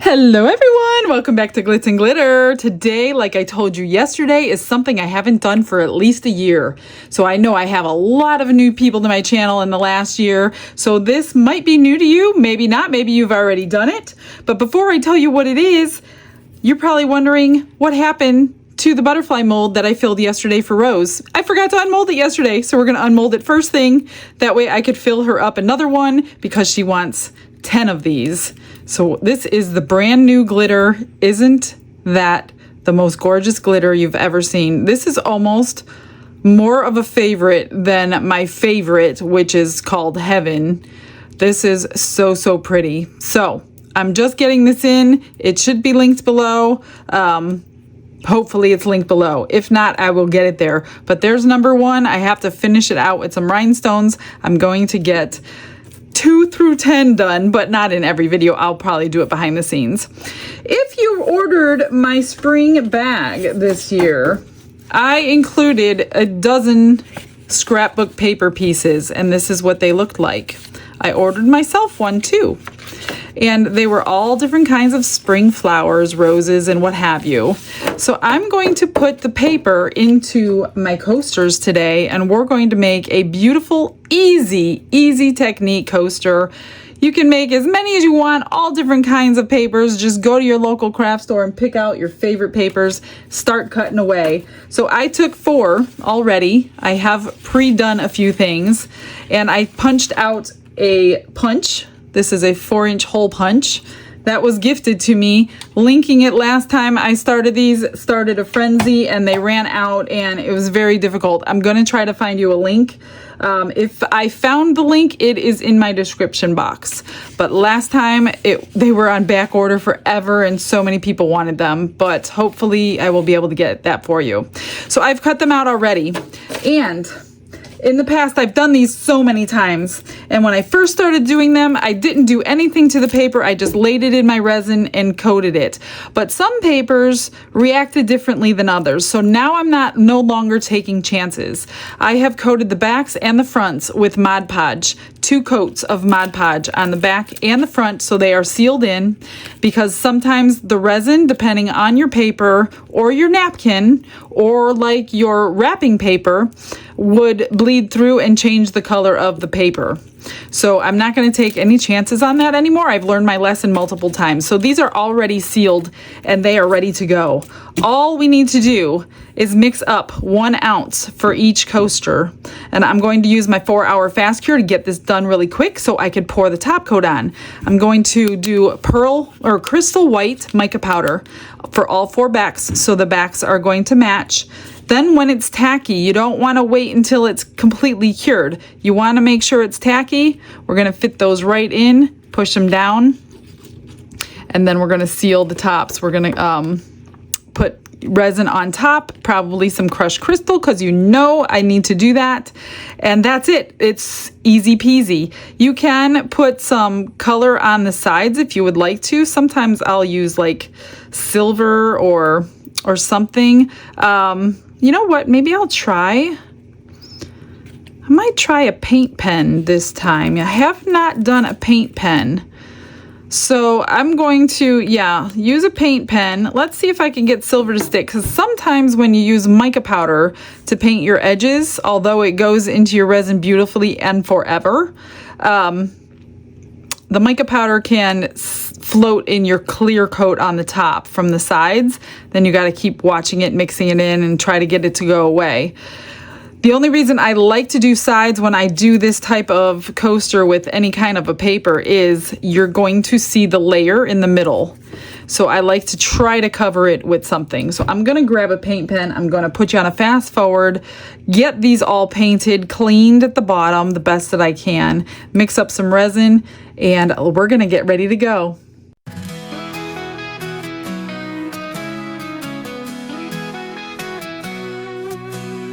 Hello everyone, welcome back to Glitz and Glitter. Today, like I told you yesterday, is something I haven't done for at least a year. So I know I have a lot of new people to my channel in the last year. So this might be new to you, maybe not, maybe you've already done it. But before I tell you what it is, you're probably wondering what happened to the butterfly mold that I filled yesterday for Rose. I forgot to unmold it yesterday, so we're gonna unmold it first thing. That way I could fill her up another one because she wants 10 of these. So this is the brand new glitter. Isn't that the most gorgeous glitter you've ever seen? This is almost more of a favorite than my favorite, which is called Heaven. This is so, so pretty. So I'm just getting this in. It should be linked below. Hopefully it's linked below. If not, I will get it there. But there's number one. I have to finish it out with some rhinestones. I'm going to get 2 through 10 done, but not in every video. I'll probably do it behind the scenes. If you ordered my spring bag this year, I included a dozen scrapbook paper pieces, and this is what they looked like. I ordered myself one too. And they were all different kinds of spring flowers, roses, and what have you. So I'm going to put the paper into my coasters today, and we're going to make a beautiful, easy technique coaster. You can make as many as you want, all different kinds of papers. Just go to your local craft store and pick out your favorite papers, start cutting away. So I took 4 already. I have pre-done a few things, and I punched out a punch. This is a 4-inch hole punch that was gifted to me. Linking it last time I started these, started a frenzy, and they ran out, and it was very difficult. I'm gonna try to find you a link. If I found the link, it is in my description box. But last time, they were on back order forever, and so many people wanted them. But hopefully, I will be able to get that for you. So I've cut them out already, and in the past, I've done these so many times, and when I first started doing them, I didn't do anything to the paper. I just laid it in my resin and coated it. But some papers reacted differently than others, so now I'm no longer taking chances. I have coated the backs and the fronts with Mod Podge, 2 coats of Mod Podge on the back and the front, so they are sealed in, because sometimes the resin, depending on your paper or your napkin or like your wrapping paper, would bleed through and change the color of the paper. So I'm not going to take any chances on that anymore. I've learned my lesson multiple times. So these are already sealed and they are ready to go. All we need to do is mix up 1 ounce for each coaster. And I'm going to use my 4-hour fast cure to get this done really quick so I could pour the top coat on. I'm going to do pearl or crystal white mica powder for all 4 backs, so the backs are going to match. Then when it's tacky, you don't want to wait until it's completely cured. You want to make sure it's tacky. We're going to fit those right in, push them down, and then we're going to seal the tops. We're going to put resin on top, probably some crushed crystal, because you know I need to do that. And that's it. It's easy peasy. You can put some color on the sides if you would like to. Sometimes I'll use like silver or something. You know what? Maybe I might try a paint pen this time. I have not done a paint pen. So I'm going to, use a paint pen. Let's see if I can get silver to stick, because sometimes when you use mica powder to paint your edges, although it goes into your resin beautifully and forever, the mica powder can float in your clear coat on the top from the sides. Then you got to keep watching it, mixing it in, and try to get it to go away. The only reason I like to do sides when I do this type of coaster with any kind of a paper is you're going to see the layer in the middle. So I like to try to cover it with something. So I'm going to grab a paint pen. I'm going to put you on a fast forward, get these all painted, cleaned at the bottom the best that I can, mix up some resin, and we're going to get ready to go.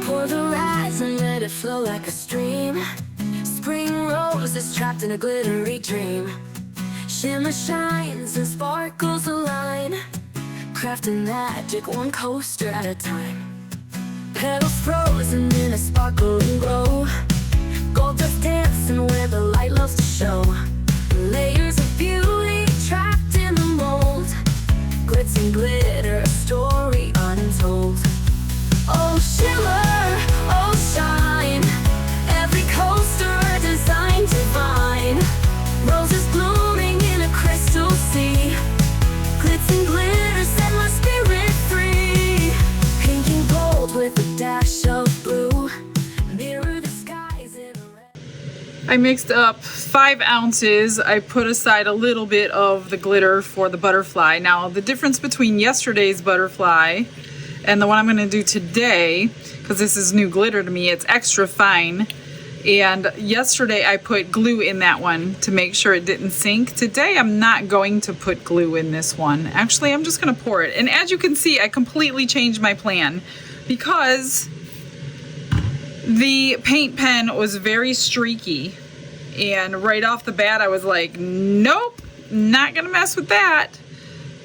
Pour the resin, let it flow like a stream. Spring roses trapped in a glittery dream. Shimmer shines and sparkles align, crafting magic 1 coaster at a time. Petals frozen in a sparkling glow, gold dust dancing where the light loves to show. Layers of beauty trapped in the mold, I mixed up 5 ounces. I put aside a little bit of the glitter for the butterfly. Now, the difference between yesterday's butterfly and the one I'm going to do today, because this is new glitter to me, it's extra fine. And yesterday I put glue in that one to make sure it didn't sink. Today I'm not going to put glue in this one. Actually, I'm just going to pour it. And as you can see, I completely changed my plan because the paint pen was very streaky. And right off the bat, I was like, nope, not going to mess with that.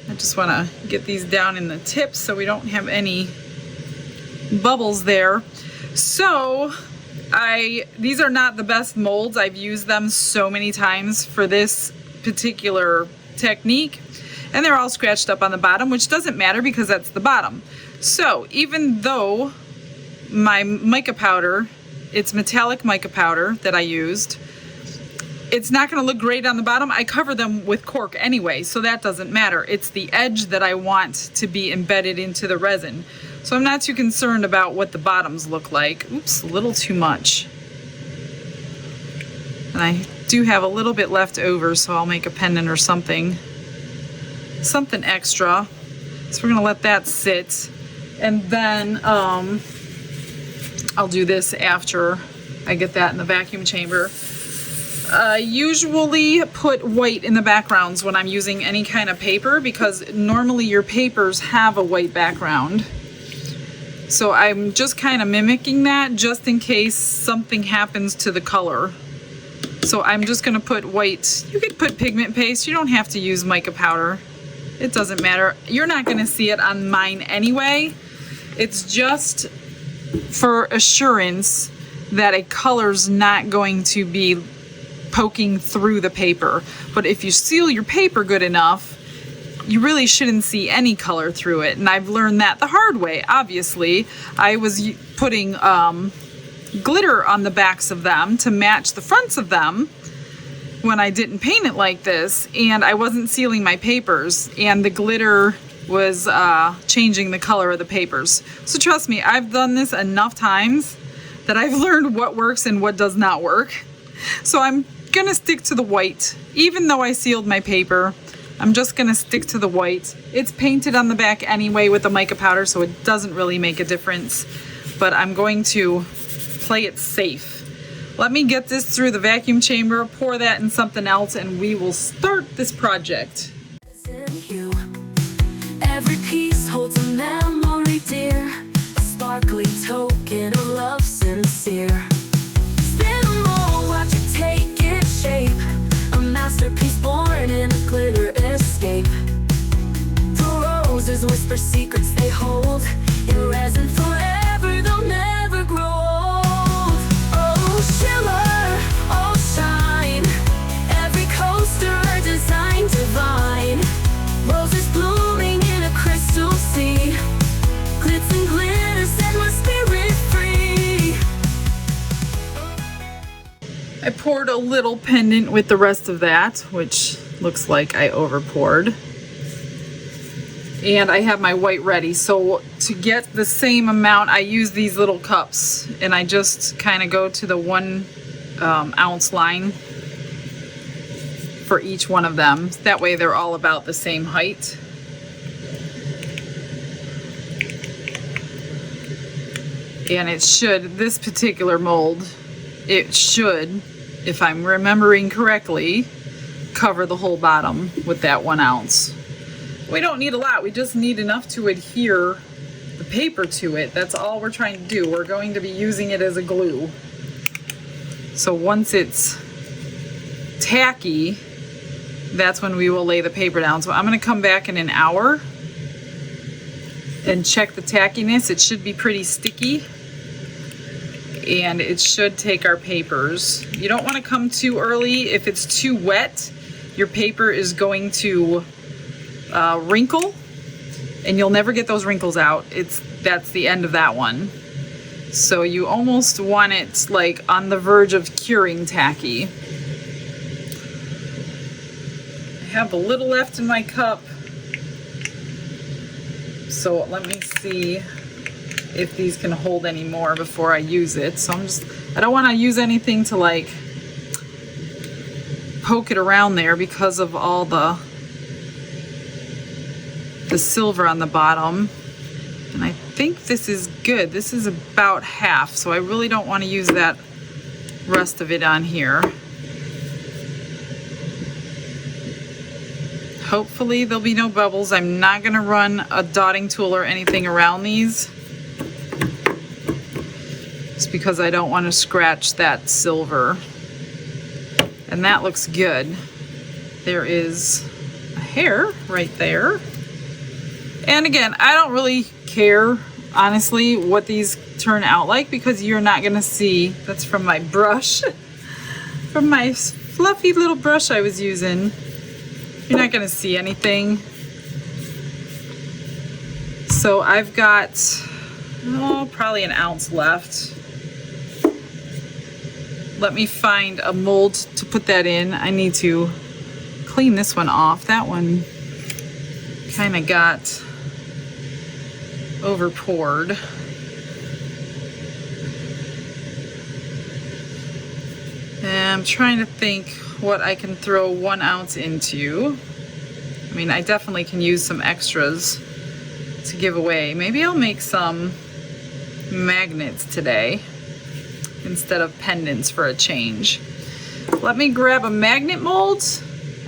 I just want to get these down in the tips so we don't have any bubbles there. So these are not the best molds. I've used them so many times for this particular technique, and they're all scratched up on the bottom, which doesn't matter because that's the bottom. So even though my mica powder, it's metallic mica powder that I used, it's not going to look great on the bottom. I cover them with cork anyway, so that doesn't matter. It's the edge that I want to be embedded into the resin. So I'm not too concerned about what the bottoms look like. Oops, a little too much. And I do have a little bit left over, so I'll make a pendant or something extra. So we're going to let that sit. And then I'll do this after I get that in the vacuum chamber. I usually put white in the backgrounds when I'm using any kind of paper because normally your papers have a white background. So I'm just kind of mimicking that just in case something happens to the color. So I'm just going to put white. You could put pigment paste. You don't have to use mica powder. It doesn't matter. You're not going to see it on mine anyway. It's just for assurance that a color's not going to be poking through the paper. But if you seal your paper good enough, you really shouldn't see any color through it. And I've learned that the hard way, obviously. I was putting glitter on the backs of them to match the fronts of them when I didn't paint it like this, and I wasn't sealing my papers, and the glitter was changing the color of the papers. So trust me, I've done this enough times that I've learned what works and what does not work. So I'm gonna stick to the white. Even though I sealed my paper, I'm just gonna stick to the white. It's painted on the back anyway with the mica powder, so it doesn't really make a difference, but I'm going to play it safe. Let me get this through the vacuum chamber, pour that in something else, and we will start this project. Every piece holds a memory dear, a sparkly token of love sincere. Spin a mold, watch it take its shape, a masterpiece born in a glitter escape. The roses whisper secrets they hold, in resin forever they'll never grow old. Oh shimmer, oh shine, every coaster a design divine. Roses blooming in a crystal sea, glitz and glitter set my spirit free. I poured a little pendant with the rest of that, which looks like I over poured. And I have my white ready. So to get the same amount, I use these little cups, and I just kind of go to the 1 ounce line for each one of them. That way they're all about the same height. And it should, this particular mold, it should, if I'm remembering correctly, cover the whole bottom with that 1 ounce. We don't need a lot, we just need enough to adhere the paper to it. That's all we're trying to do. We're going to be using it as a glue. So once it's tacky, that's when we will lay the paper down. So I'm going to come back in an hour and check the tackiness. It should be pretty sticky, and it should take our papers. You don't want to come too early. If it's too wet, your paper is going to wrinkle, and you'll never get those wrinkles out. That's the end of that one. So you almost want it like on the verge of curing tacky. I have a little left in my cup, so let me see if these can hold any more before I use it. So I don't want to use anything to like poke it around there because of all the silver on the bottom. And I think this is good. This is about half, so I really don't want to use that rest of it on here. Hopefully there'll be no bubbles. I'm not going to run a dotting tool or anything around these. It's because I don't want to scratch that silver. And that looks good. There is a hair right there. And again, I don't really care, honestly, what these turn out like, because you're not going to see. That's from my brush. From my fluffy little brush I was using. You're not going to see anything. So I've got, probably an ounce left. Let me find a mold to put that in. I need to clean this one off. That one kind of got over poured. And I'm trying to think what I can throw 1 ounce into. I mean, I definitely can use some extras to give away. Maybe I'll make some magnets today instead of pendants for a change. Let me grab a magnet mold.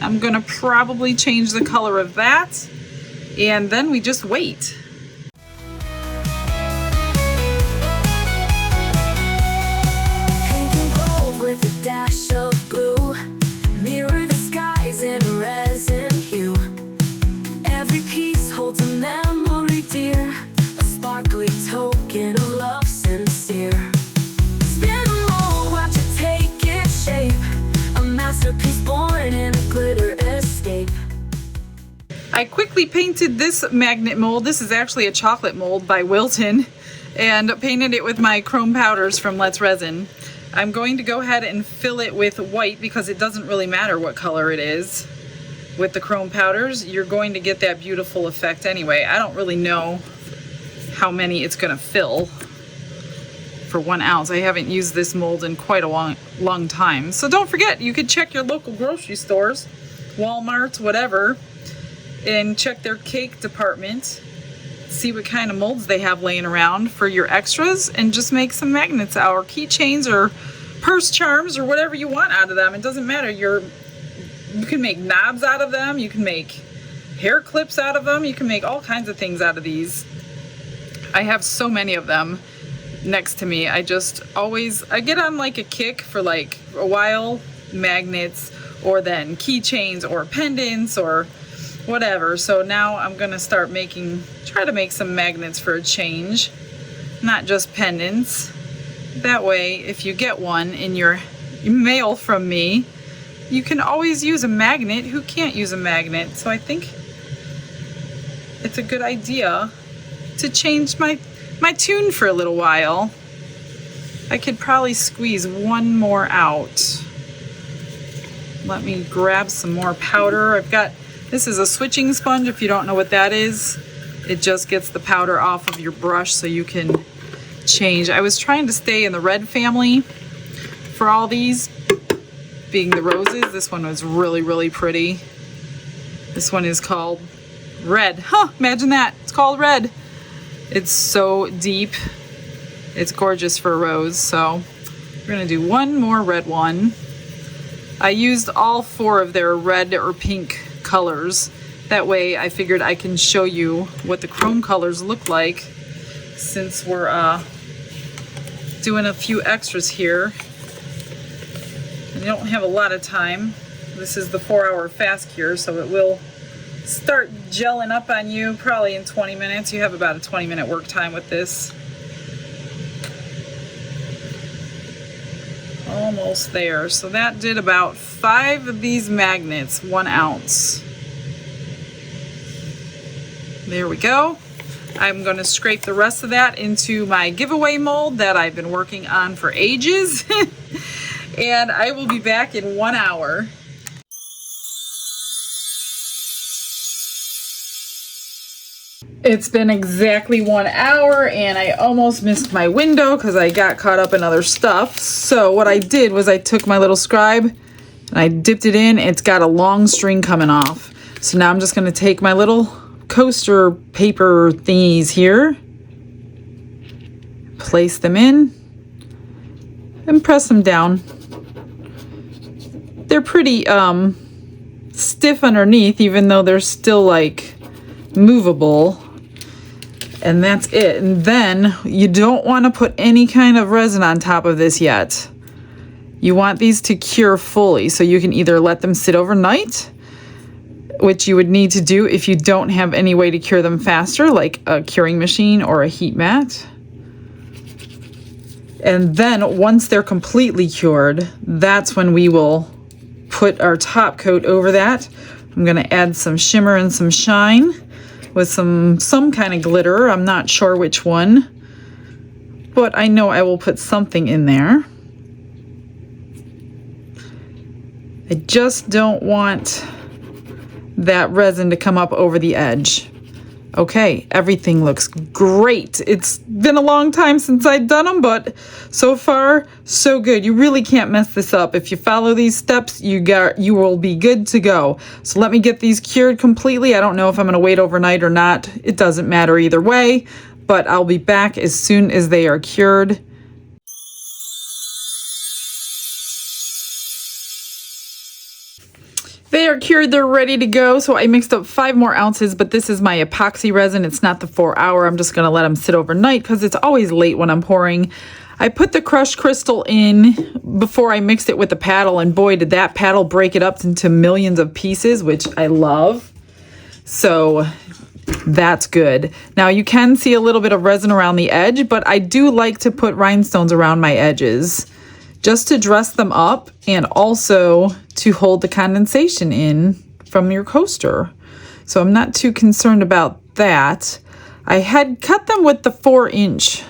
I'm gonna probably change the color of that, and then we just wait. Painting gold with a dash of blue, mirror the skies in resin hue. Every piece holds a memory dear, a sparkly token of love sincere. Masterpiece born in a glitter escape. I quickly painted this magnet mold. This is actually a chocolate mold by Wilton, and painted it with my chrome powders from Let's Resin. I'm going to go ahead and fill it with white because it doesn't really matter what color it is. With the chrome powders, you're going to get that beautiful effect anyway. I don't really know how many it's going to fill for 1 ounce. I haven't used this mold in quite a long time. So don't forget, you could check your local grocery stores, Walmart, whatever, and check their cake department. See what kind of molds they have laying around for your extras, and just make some magnets or keychains or purse charms or whatever you want out of them. It doesn't matter. You can make knobs out of them. You can make hair clips out of them. You can make all kinds of things out of these. I have so many of them next to me. I get on like a kick for like a while, magnets, or then keychains or pendants or whatever. So now I'm gonna start try to make some magnets for a change, not just pendants. That way, if you get one in your mail from me, you can always use a magnet. Who can't use a magnet? So I think it's a good idea to change my tune for a little while. I could probably squeeze one more out. Let me grab some more powder. This is a switching sponge. If you don't know what that is, it just gets the powder off of your brush so you can change. I was trying to stay in the red family for all these, being the roses. This one was really, really pretty. This one is called Red. Huh, imagine that. It's called Red. It's so deep. It's gorgeous for a rose. So we're gonna do one more red one. I used all 4 of their red or pink colors. That way I figured I can show you what the chrome colors look like, since we're doing a few extras here. And you don't have a lot of time. This is the 4-hour fast cure, so it will start gelling up on you probably in 20 minutes. You have about a 20-minute work time with this. Almost there. So that did about 5 of these magnets, 1 ounce. There we go. I'm going to scrape the rest of that into my giveaway mold that I've been working on for ages. And I will be back in 1 hour. It's been exactly 1 hour, and I almost missed my window because I got caught up in other stuff. So what I did was I took my little scribe And I dipped it in. It's got a long string coming off. So now I'm just going to take my little coaster paper thingies here, place them in, and press them down. They're pretty stiff underneath, even though they're still like movable. And that's it. And then you don't want to put any kind of resin on top of this yet. You want these to cure fully, so you can either let them sit overnight, which you would need to do if you don't have any way to cure them faster, like a curing machine or a heat mat. And then once they're completely cured, that's when we will put our top coat over that. I'm going to add some shimmer and some shine with some kind of glitter. I'm not sure which one, but I know I will put something in there. I just don't want that resin to come up over the edge. Okay, everything looks great. It's been a long time since I've done them, but so far, so good. You really can't mess this up. If you follow these steps, you will be good to go. So let me get these cured completely. I don't know if I'm gonna wait overnight or not. It doesn't matter either way, but I'll be back as soon as they are cured. They are cured, they're ready to go. So I mixed up 5 more ounces, but this is my epoxy resin. It's not the 4-hour. I'm just gonna let them sit overnight because it's always late when I'm pouring. I put the crushed crystal in before I mixed it with the paddle, and boy, did that paddle break it up into millions of pieces, which I love. So that's good. Now you can see a little bit of resin around the edge, but I do like to put rhinestones around my edges just to dress them up and also to hold the condensation in from your coaster. So I'm not too concerned about that. I had cut them with the 4-inch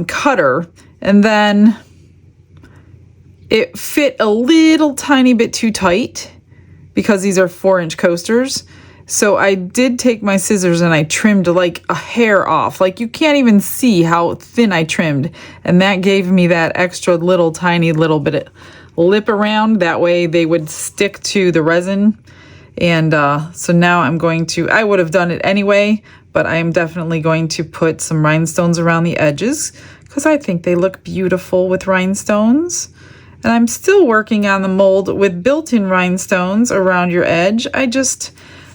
cutter, and then it fit a little tiny bit too tight because these are 4-inch coasters. So I did take my scissors and I trimmed like a hair off. Like you can't even see how thin I trimmed. And that gave me that extra little tiny little bit of lip around. That way they would stick to the resin. And so now I'm going to, I would have done it anyway, but I am definitely going to put some rhinestones around the edges because I think they look beautiful with rhinestones. And I'm still working on the mold with built-in rhinestones around your edge.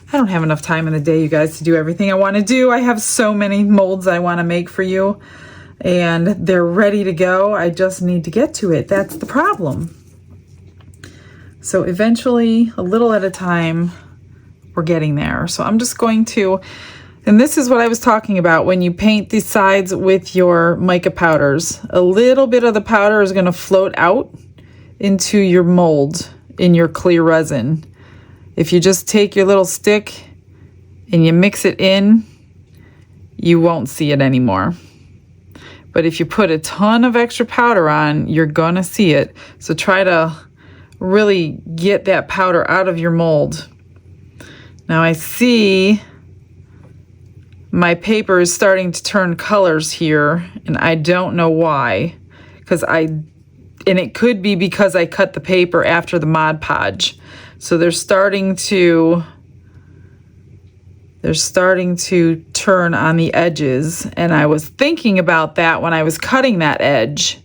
I don't have enough time in the day, you guys, to do everything I want to do. I have so many molds I want to make for you, and they're ready to go. I just need to get to it. That's the problem. So eventually, a little at a time, we're getting there. So I'm just going to, and this is what I was talking about when you paint the sides with your mica powders. A little bit of the powder is going to float out into your mold in your clear resin. If you just take your little stick and you mix it in, you won't see it anymore. But if you put a ton of extra powder on, you're gonna see it. So try to really get that powder out of your mold. Now I see my paper is starting to turn colors here, and I don't know why. And it could be because I cut the paper after the Mod Podge. So they're starting to turn on the edges, and I was thinking about that when I was cutting that edge.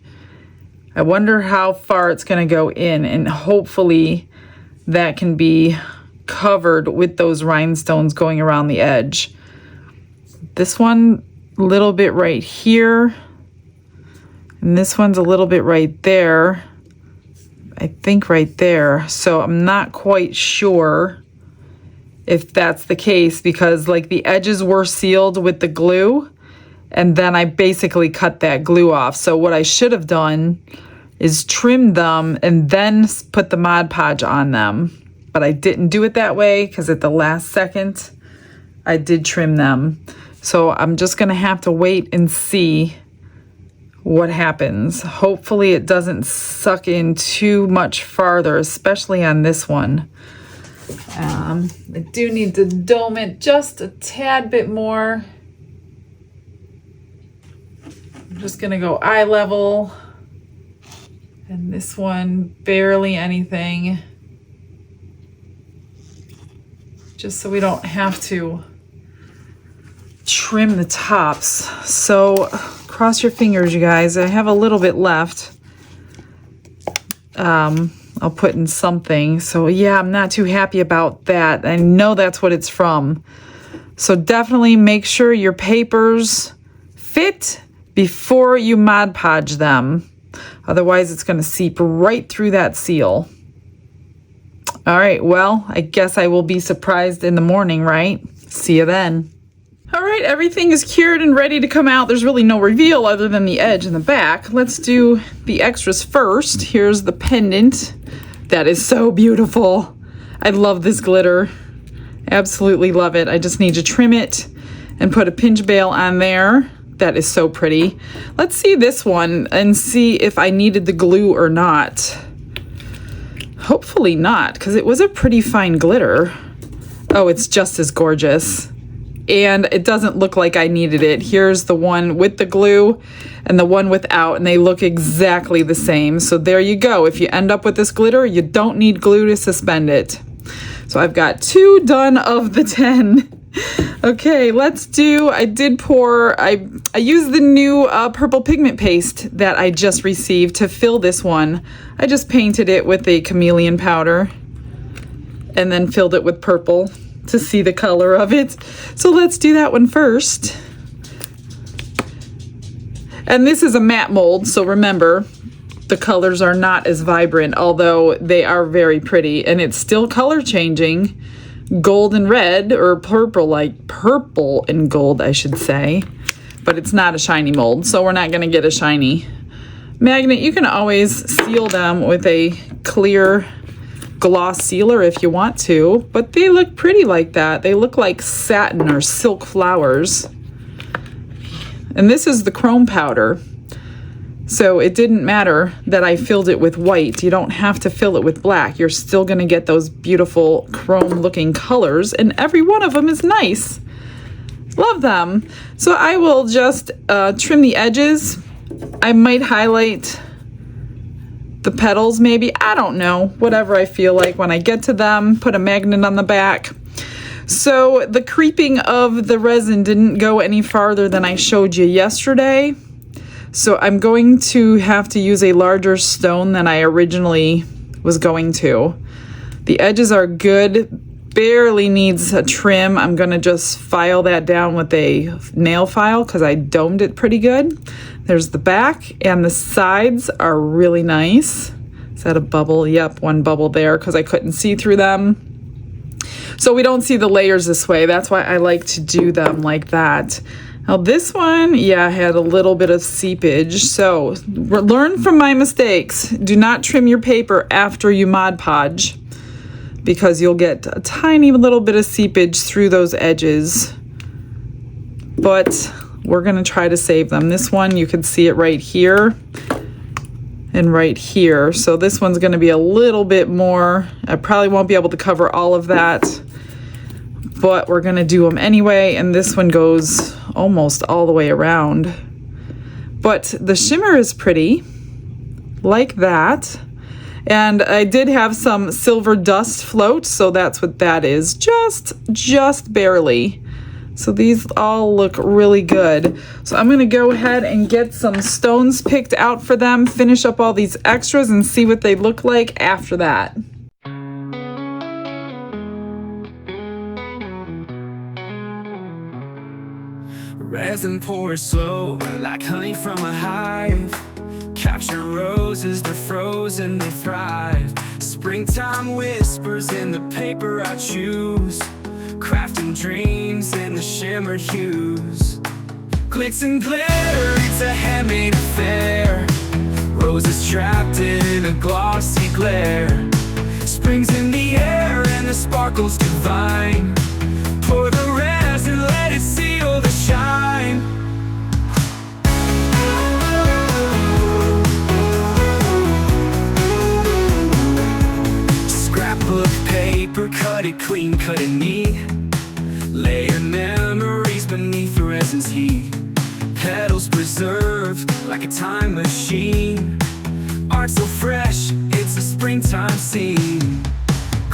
I wonder how far it's going to go in, and hopefully that can be covered with those rhinestones going around the edge. This one a little bit right here, and this one's a little bit right there. I think right there. So I'm not quite sure if that's the case because like the edges were sealed with the glue, and then I basically cut that glue off. So what I should have done is trim them and then put the Mod Podge on them. But I didn't do it that way because at the last second I did trim them. So I'm just gonna have to wait and see what happens. Hopefully it doesn't suck in too much farther, especially on this one. I do need to dome it just a tad bit more. I'm just gonna go eye level And this one, barely anything. Just so we don't have to trim the tops. So cross your fingers, you guys. I have a little bit left. I'll put in something. So yeah, I'm not too happy about that. I know that's what it's from. So definitely make sure your papers fit before you Mod Podge them. Otherwise, it's going to seep right through that seal. All right, well, I guess I will be surprised in the morning, right? See you then. All right, everything is cured and ready to come out. There's really no reveal other than the edge and the back. Let's do the extras first. Here's the pendant. That is so beautiful. I love this glitter. Absolutely love it. I just need to trim it and put a pinch bail on there. That is so pretty. Let's see this one and see if I needed the glue or not. Hopefully not, because it was a pretty fine glitter. Oh, it's just as gorgeous. And it doesn't look like I needed it. Here's the one with the glue and the one without, and they look exactly the same. So there you go. If you end up with this glitter, you don't need glue to suspend it. So I've got 2 done of the 10. Okay, let's do, I used the new purple pigment paste that I just received to fill this one. I just painted it with a chameleon powder and then filled it with purple to see the color of it. So let's do that one first. And this is a matte mold, so remember, the colors are not as vibrant, although they are very pretty, and it's still color changing. Gold and red, or purple, like purple and gold, I should say. But it's not a shiny mold, so we're not gonna get a shiny magnet. You can always seal them with a clear gloss sealer if you want to, but they look pretty like that. They look like satin or silk flowers. And this is the chrome powder. So it didn't matter that I filled it with white. You don't have to fill it with black. You're still gonna get those beautiful chrome looking colors, and every one of them is nice. Love them. So I will just trim the edges. I might highlight the petals maybe. I don't know. Whatever I feel like when I get to them. Put a magnet on the back. So the creeping of the resin didn't go any farther than I showed you yesterday. So I'm going to have to use a larger stone than I originally was going to. The edges are good, barely needs a trim. I'm gonna just file that down with a nail file because I domed it pretty good. There's the back, and the sides are really nice. Is that a bubble? Yep, one bubble there because I couldn't see through them. So we don't see the layers this way. That's why I like to do them like that. Now this one, yeah, had a little bit of seepage. So learn from my mistakes. Do not trim your paper after you Mod Podge because you'll get a tiny little bit of seepage through those edges. But we're gonna try to save them. This one, you can see it right here and right here. So this one's gonna be a little bit more. I probably won't be able to cover all of that, but we're gonna do them anyway. And this one goes almost all the way around. But the shimmer is pretty, like that. And I did have some silver dust float, so that's what that is, just barely. So these all look really good. So I'm gonna go ahead and get some stones picked out for them, finish up all these extras and see what they look like after that. Resin pours slow, like honey from a hive. Capture roses, they're frozen, they thrive. Springtime whispers in the paper I choose. Crafting dreams in the shimmer hues. Glitz and glitter, it's a handmade affair. Roses trapped in a glossy glare. Spring's in the air and the sparkle's divine. Pour the resin, let it seal the shine. Scrapbook paper, cut it clean, cut it neat. Layer memories beneath the resin's heat. Petals preserved like a time machine. Art so fragrant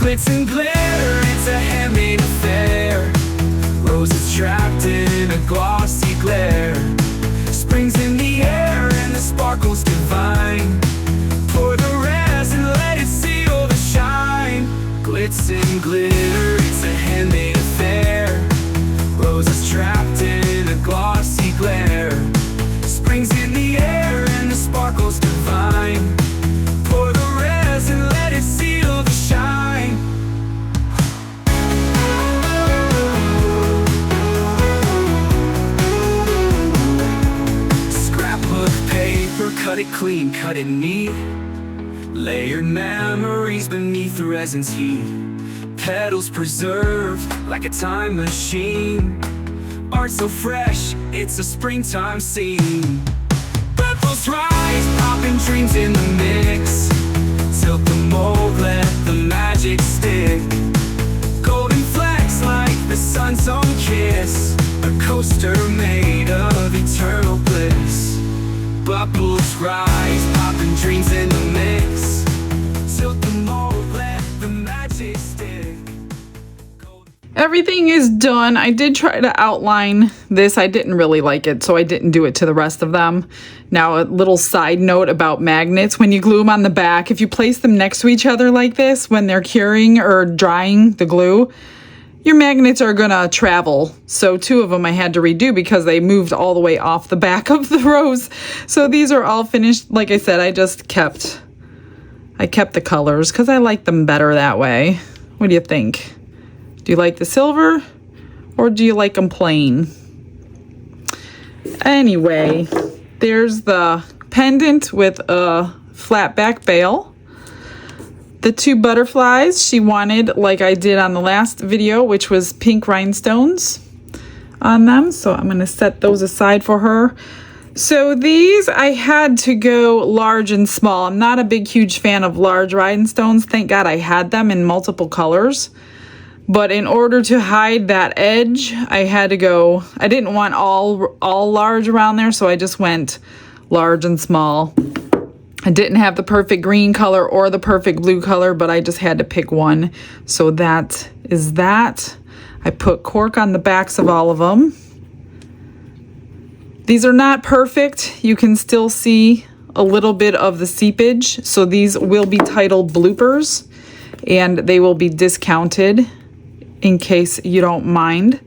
Glitz and glitter, it's a handmade affair. Roses trapped in a glossy glare. Spring's in the air and the sparkle's divine. Pour the resin, let it seal the shine. Glitz and glitter, it's a handmade affair. Roses trapped in a glossy glare. Spring's in the air and the sparkle's divine. Pour the resin, let it seal the shine. Scrapbook paper, cut it clean, cut it neat. Layered memories beneath the resin's heat. Petals preserved like a time machine. Art so fresh, it's a springtime scene. Purples rise, popping dreams in the mix. Tilt the mold, let the magic stick. Golden flecks like the sun's own kiss. A coaster made of eternal bliss. Bubbles rise, popping dreams in the mix. Tilt the mold, let the magic stick. Everything is done. I did try to outline this. I didn't really like it, so I didn't do it to the rest of them. Now, a little side note about magnets. When you glue them on the back, if you place them next to each other like this, when they're curing or drying the glue, your magnets are gonna travel. So 2 of them I had to redo because they moved all the way off the back of the rose. So these are all finished. Like I said, I kept the colors because I like them better that way. What do you think? Do you like the silver or do you like them plain? Anyway, there's the pendant with a flat back bail. The 2 butterflies she wanted, like I did on the last video, which was pink rhinestones on them. So I'm going to set those aside for her. So these I had to go large and small. I'm not a big, huge fan of large rhinestones. Thank God I had them in multiple colors. But in order to hide that edge, I had to go, I didn't want all large around there, so I just went large and small. I didn't have the perfect green color or the perfect blue color, but I just had to pick one. So that is that. I put cork on the backs of all of them. These are not perfect. You can still see a little bit of the seepage. So these will be titled bloopers, and they will be discounted in case you don't mind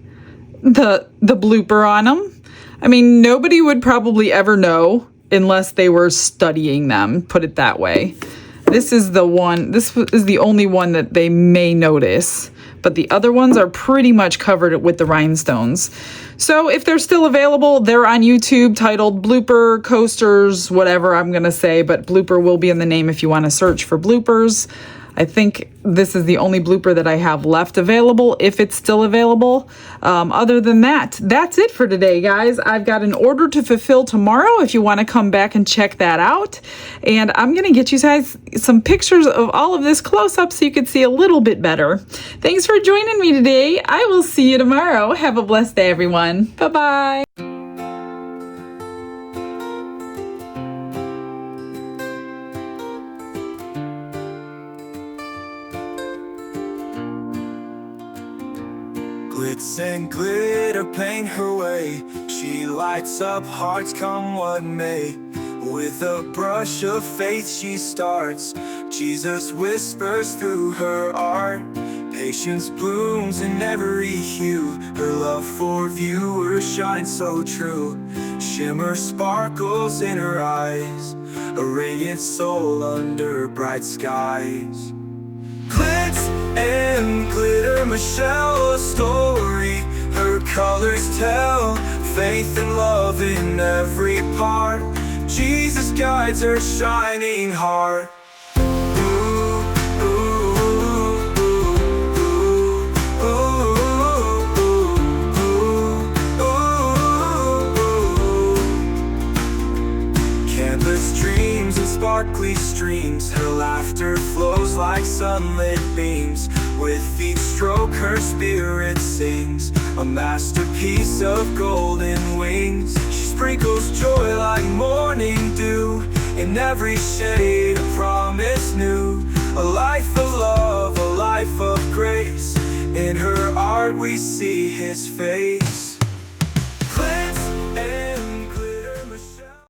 the blooper on them. I mean, nobody would probably ever know unless they were studying them, put it that way. This is the only one that they may notice, but the other ones are pretty much covered with the rhinestones. So if they're still available, they're on YouTube titled blooper coasters, whatever I'm gonna say, but blooper will be in the name if you want to search for bloopers. I think this is the only blooper that I have left available, if it's still available. Other than that, that's it for today, guys. I've got an order to fulfill tomorrow if you want to come back and check that out. And I'm going to get you guys some pictures of all of this close up so you can see a little bit better. Thanks for joining me today. I will see you tomorrow. Have a blessed day, everyone. Bye-bye. Glitz and glitter paint her way. She lights up hearts come what may. With a brush of faith she starts. Jesus whispers through her art. Patience blooms in every hue. Her love for viewers shines so true. Shimmer sparkles in her eyes. A radiant soul under bright skies. Glitz and glitter, Michelle, a story. Her colors tell faith and love in every part. Jesus guides her shining heart. Canvas dreams and sparkly streams. Her laughter flows like sunlit beams. With each stroke her spirit sings. A masterpiece of golden wings. She sprinkles joy like morning dew. In every shade a promise new. A life of love, a life we see his face.